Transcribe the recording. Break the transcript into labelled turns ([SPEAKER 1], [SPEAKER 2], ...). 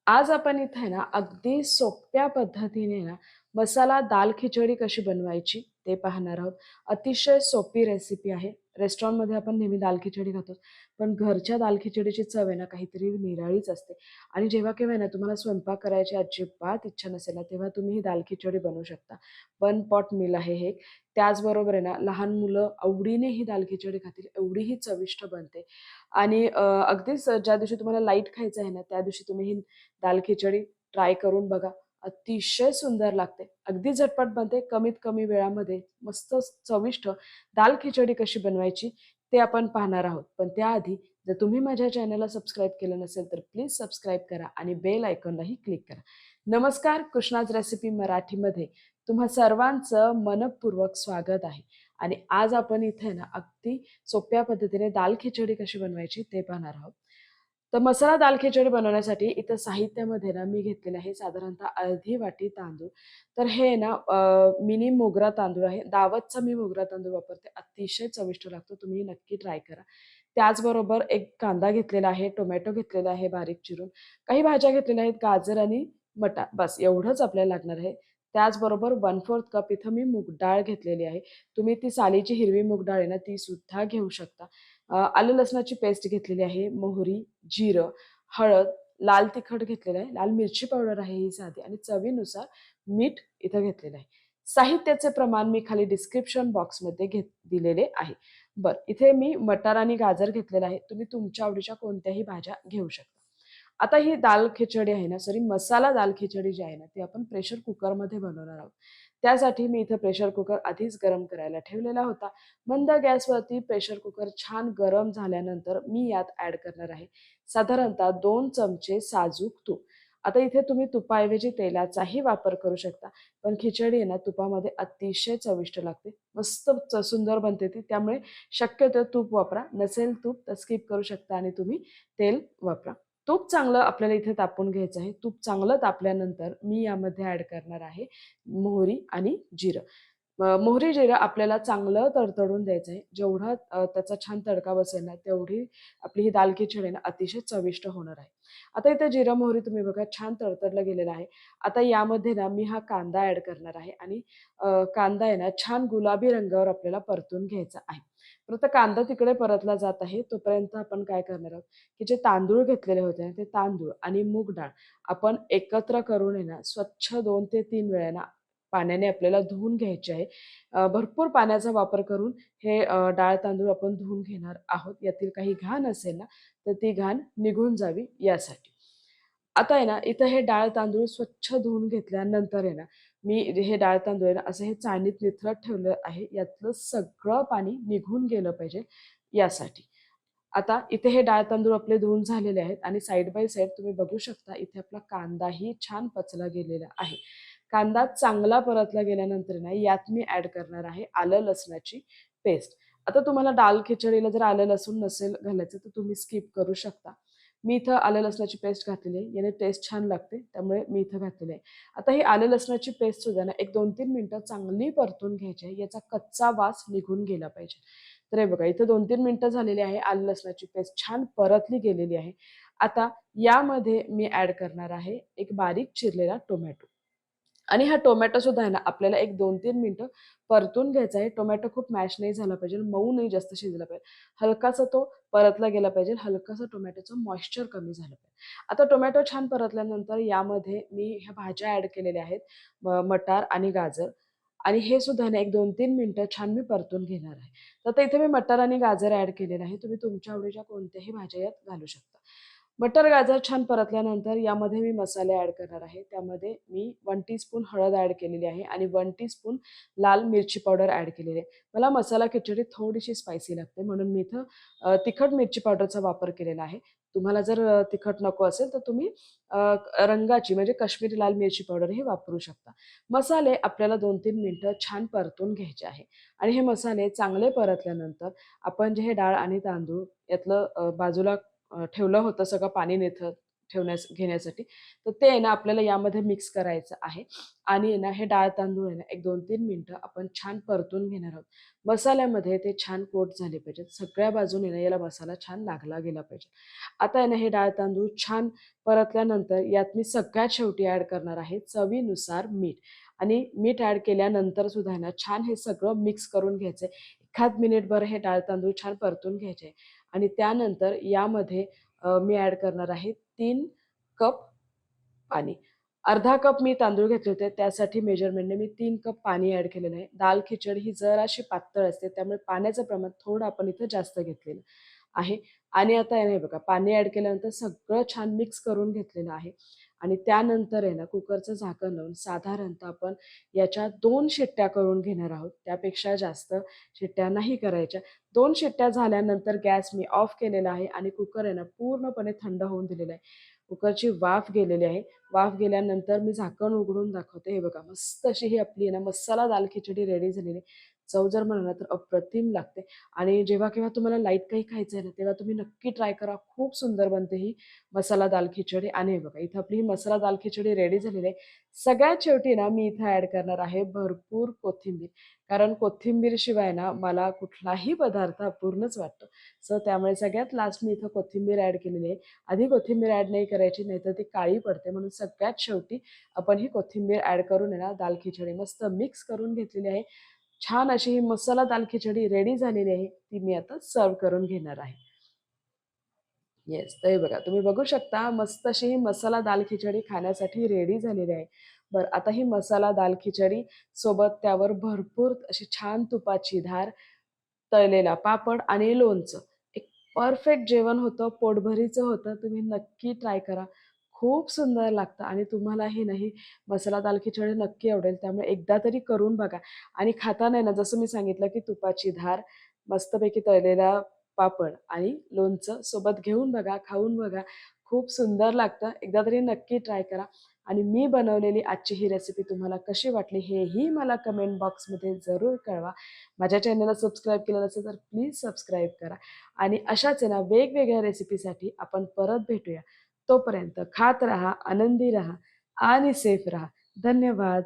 [SPEAKER 1] आज आपण इथे आहे ना, अगदी सोप्या पद्धतीने ना, मसाला दाल खिचडी कशी बनवायची ते पाहणार आहोत. अतिशय सोपी रेसिपी आहे. रेस्टॉरंटमध्ये आपण नेहमी दाल खिचडी खातो. पण घरच्या दाल खिचडीची चव आहे ना, काहीतरी निराळीच असते. आणि जेव्हा केव्हा आहे ना, तुम्हाला स्वयंपाक करायची अजिबात इच्छा नसेल ना, तेव्हा तुम्ही ही दाल खिचडी बनवू शकता. वन पॉट मील आहे हे. त्याचबरोबर आहे ना, लहान मुलं आवडीने ही दाल खिचडी खातील, एवढी ही चविष्ट बनते. आणि अगदीच ज्या दिवशी तुम्हाला लाईट खायचं आहे ना, त्या दिवशी तुम्ही ही दाल खिचडी ट्राय करून बघा. अतिशय सुंदर लागते. अगदी झटपट बनते. कमीत कमी वेळामध्ये मस्त चविष्ट दाल खिचडी कशी बनवायची ते आपण पाहणार आहोत. पण त्याआधी जर तुम्ही माझ्या चॅनलला सबस्क्राईब केलं नसेल तर प्लीज सबस्क्राईब करा आणि बेल आयकॉनलाही क्लिक करा. नमस्कार, कृष्णाज रेसिपी मराठीमध्ये तुम्हा सर्वांचं मनःपूर्वक स्वागत आहे. आणि आज आपण इथे ना अगदी सोप्या पद्धतीने दाल खिचडी कशी बनवायची ते पाहणार आहोत. तर मसाला दाल खिचडी बनवण्यासाठी इथं साहित्यामध्ये ना मी घेतलेलं आहे साधारणतः अर्धी वाटी तांदूळ. तर हे ना मिनी मोगरा तांदूळ आहे. दावतचा मी मोगरा तांदूळ वापरते. अतिशय चविष्ट लागतो. तुम्ही नक्की ट्राय करा. त्याचबरोबर एक कांदा घेतलेला आहे, टोमॅटो घेतलेला आहे बारीक चिरून. काही भाज्या घेतलेल्या आहेत, गाजर आणि मटार. बस एवढंच आपल्याला लागणार आहे. त्याचबरोबर 1/4 कप इथं मी मूग डाळ घेतलेली आहे. तुम्ही ती सालीची हिरवी मूग डाळ आहे ना, ती सुद्धा घेऊ शकता. आलं लसणाची पेस्ट घेतलेली आहे, मोहरी, जिरं, हळद, लाल तिखट घेतलेलं आहे, लाल मिरची पावडर आहे ही साधी आणि चवीनुसार मीठ इथं घेतलेलं आहे. साहित्याचे प्रमाण मी खाली डिस्क्रिप्शन बॉक्समध्ये दिलेले आहे. बरं, इथे मी मटार आणि गाजर घेतलेलं आहे. तुम्ही तुमच्या आवडीच्या कोणत्याही भाज्या घेऊ शकता. आता ही दाल खिचडी आहे ना, सॉरी मसाला दाल खिचडी जी आहे ना, ती आपण प्रेशर कुकरमध्ये बनवणार आहोत. त्यासाठी मी इथं प्रेशर कुकर आधीच गरम करायला ठेवलेला होता. मंद गॅसवरती प्रेशर कुकर छान गरम झाल्यानंतर मी यात ॲड करणार आहे साधारणतः 2 चमचे साजूक तूप. आता इथे तुम्ही तुपाऐवजी तेलाचाही वापर करू शकता. पण खिचडी आहे ना तुपामध्ये अतिशय चविष्ट लागते. मस्त सुंदर बनते ती. त्यामुळे शक्यतो तूप वापरा. नसेल तूप तर स्किप करू शकता आणि तुम्ही तेल वापरा. तूप चांगलं आपल्याला इथे तापवून घ्यायचं आहे. तूप चांगलं तापल्यानंतर मी यामध्ये ॲड करणार आहे मोहरी आणि जिरं. मोहरी जिरं आपल्याला चांगलं तडतडून द्यायचं आहे. जेवढा त्याचा छान तडका बसेल ना, तेवढी आपली ही दाल खिचडी आहे ना, अतिशय चविष्ट होणार आहे. आता इथे जिरं, मोहरी तुम्ही बघा छान तडतडलं गेलेलं आहे. आता यामध्ये ना मी हा कांदा ॲड करणार आहे आणि कांदा आहे ना छान गुलाबी रंगावर आपल्याला परतून घ्यायचा आहे. तर आता कांदा तिकडे परतला जात आहे, तोपर्यंत आपण काय करणार आहोत, की जे तांदूळ घेतलेले होते ना, ते तांदूळ आणि मूग डाळ आपण एकत्र करून आहे ना, स्वच्छ 2 ते 3 वेळा ना पाण्याने आपल्याला धुवून घ्यायचे आहे. भरपूर पाण्याचा वापर करून हे डाळ तांदूळ आपण धुवून घेणार आहोत. यातील काही घाण असेल ना, तर ती घाण निघून जावी यासाठी. आता आहे ना, इथं हे डाळ तांदूळ स्वच्छ धुवून घेतल्यानंतर आहे ना, मी हे डाळ तांदूळ आहे ना, असं हे चाळणीत निथळत ठेवलं आहे. यातलं सगळं पाणी निघून गेलं पाहिजे यासाठी. आता इथे हे डाळ तांदूळ आपले धुवून झालेले आहेत आणि साइड बाय साइड तुम्ही बघू शकता इथे आपला कांदाही छान पचला गेलेला आहे. कांदा चांगला परतला गेल्यानंतर ना यात मी ॲड करणार आहे आलं लसणाची पेस्ट. आता तुम्हाला दाल खिचडीला जर आलं लसूण नसेल घालायचं तर तुम्ही स्किप करू शकता. मी इथं आलं लसणाची पेस्ट घातलेली आहे. याने टेस्ट छान लागते त्यामुळे मी इथं घातलेली आहे. आता ही आलं लसणाची पेस्ट सुद्धा ना एक 2-3 मिनिटं चांगली परतून घ्यायची आहे. याचा कच्चा वास निघून गेला पाहिजे. तर हे बघा इथं 2-3 मिनिटं झालेली आहे. आलं लसणाची पेस्ट छान परतली गेलेली आहे. आता यामध्ये मी ॲड करणार आहे एक बारीक चिरलेला टोमॅटो. आणि हा टोमॅटो सुद्धा आहे ना आपल्याला एक 2-3 मिनिटं परतून घ्यायचा आहे. टोमॅटो खूप मॅश नाही झाला पाहिजे, मऊ नाही जास्त शिजला पाहिजे. हलकासा तो परतला गेला पाहिजे. हलकासा टोमॅटोचं मॉइश्चर कमी झालं पाहिजे. आता टोमॅटो छान परतल्यानंतर यामध्ये मी ह्या भाज्या ॲड केलेल्या आहेत. मटार आणि गाजर आणि हे सुद्धा ना एक 2-3 मिनिटं छान मी परतून घेणार आहे. तर आता इथे मी मटार आणि गाजर ॲड केलेलं आहे. तुम्ही तुमच्या आवडीच्या कोणत्याही भाज्या यात घालू शकता. मटर, गाजर छान परतल्यानंतर यामध्ये मी मसाले ॲड करणार आहे. त्यामध्ये मी 1 टीस्पून हळद ॲड केलेली आहे आणि 1 टीस्पून लाल मिरची पावडर ॲड केलेली आहे. मला मसाला खिचडी थोडीशी स्पायसी लागते म्हणून मी इथं तिखट मिरची पावडरचा वापर केलेला आहे. तुम्हाला जर तिखट नको असेल तर तुम्ही रंगाची म्हणजे काश्मीरी लाल मिरची पावडर ही वापरू शकता. मसाले आपल्याला 2-3 मिनिटं छान परतून घ्यायचे आहे आणि हे मसाले चांगले परतल्यानंतर आपण जे हे डाळ आणि तांदूळ यातलं बाजूला ठेवलं होतं सगळं पाणी निथळत घेण्यासाठी. तर ते आहे ना आपल्याला यामध्ये मिक्स करायचं आहे आणि आहे ना हे डाळ तांदूळ आहे ना एक 2-3 मिनिटं आपण छान परतून घेणार आहोत. मसाल्यामध्ये ते छान कोट झाले पाहिजेत. सगळ्या बाजूने ना याला मसाला छान लागला गेला पाहिजे. आता आहे ना हे डाळ तांदूळ छान परतल्यानंतर यात मी सगळ्यात शेवटी ॲड करणार आहे चवीनुसार मीठ आणि मीठ ॲड केल्यानंतर सुद्धा आहे ना छान हे सगळं मिक्स करून घ्यायचं आहे. एखाद मिनिटभर हे डाळ तांदूळ छान परतून घ्यायचे आणि त्यानंतर यामध्ये मी ॲड करणार आहे 3 कप पाणी. अर्धा कप मी तांदूळ घेतले होते, त्यासाठी मेजरमेंटने मी 3 कप पाणी ॲड केलेलं आहे. दाल खिचडी ही जराशी पातळ असते, त्यामुळे पाण्याचं प्रमाण थोडं आपण इथं जास्त घेतलेलं आहे. आणि आता हे बघा, पाणी ॲड केल्यानंतर सगळं छान मिक्स करून घेतलेलं आहे. आणि त्यानंतर आहे ना, कुकरचं झाकण लावून साधारणतः आपण याच्या 2 शिट्ट्या करून घेणार आहोत. त्यापेक्षा जास्त शिट्ट्या नाही करायच्या. 2 शिट्ट्या झाल्यानंतर गॅस मी ऑफ केलेला आहे आणि कुकर आहे ना, पूर्णपणे थंड होऊन दिलेला आहे. कुकरची वाफ गेलेली आहे. वाफ गेल्यानंतर मी झाकण उघडून दाखवते. हे बघा मस्त अशी ही आपली आहे ना मसाला दाल खिचडी रेडी झालेली आहे. चव जर म्हणाला तर अप्रतिम लागते आणि जेव्हा केव्हा तुम्हाला लाईट काही खायचं आहे ना, तेव्हा तुम्ही नक्की ट्राय करा. खूप सुंदर बनते ही मसाला दाल खिचडी आणि हे बघा इथं आपली ही मसाला दाल खिचडी रेडी झालेली आहे. सगळ्यात शेवटी ना मी इथं ॲड करणार आहे भरपूर कोथिंबीर. कारण कोथिंबीरशिवाय ना मला कुठलाही पदार्थ अपूर्णच वाटतो. सो त्यामुळे सगळ्यात लास्ट मी इथं कोथिंबीर ॲड केलेली आहे. आधी कोथिंबीर ॲड नाही करायची, नाहीतर ती काळी पडते. म्हणून सगळ्यात शेवटी आपण ही कोथिंबीर ॲड करून आहे ना, दाल खिचडी मस्त मिक्स करून घेतलेली आहे. छान अशी ही मसाला दाल खिचडी रेडी झालेली आहे. ती मी आता सर्व्ह करून घेणार आहे. येस, तर हे बघा तुम्ही बघू शकता मस्त अशी ही मसाला दाल खिचडी खाण्यासाठी रेडी झालेली आहे. बरं, आता ही मसाला दाल खिचडी सोबत त्यावर भरपूर अशी छान तुपाची धार, तळलेला पापड आणि लोणचं. एक परफेक्ट जेवण होतं, पोटभरीचं होतं. तुम्ही नक्की ट्राय करा. खूप सुंदर लागतं आणि तुम्हालाही ना ही मसाला दाल खिचडी नक्की आवडेल. त्यामुळे एकदा तरी करून बघा आणि खाताना आहे ना जसं मी सांगितलं, की तुपाची धार, मस्तपैकी तळलेला पापड आणि लोणचं सोबत घेऊन बघा, खाऊन बघा. खूप सुंदर लागतं. एकदा तरी नक्की ट्राय करा आणि मी बनवलेली आजची ही रेसिपी तुम्हाला कशी वाटली हेही मला कमेंट बॉक्समध्ये जरूर कळवा. माझ्या चॅनलला सबस्क्राईब केलं नसेल तर प्लीज सबस्क्राईब करा आणि अशाच आहे ना वेगवेगळ्या रेसिपीसाठी आपण परत भेटूया. तोपर्यंत खात राहा, आनंदी राहा आणि सेफ राहा. धन्यवाद.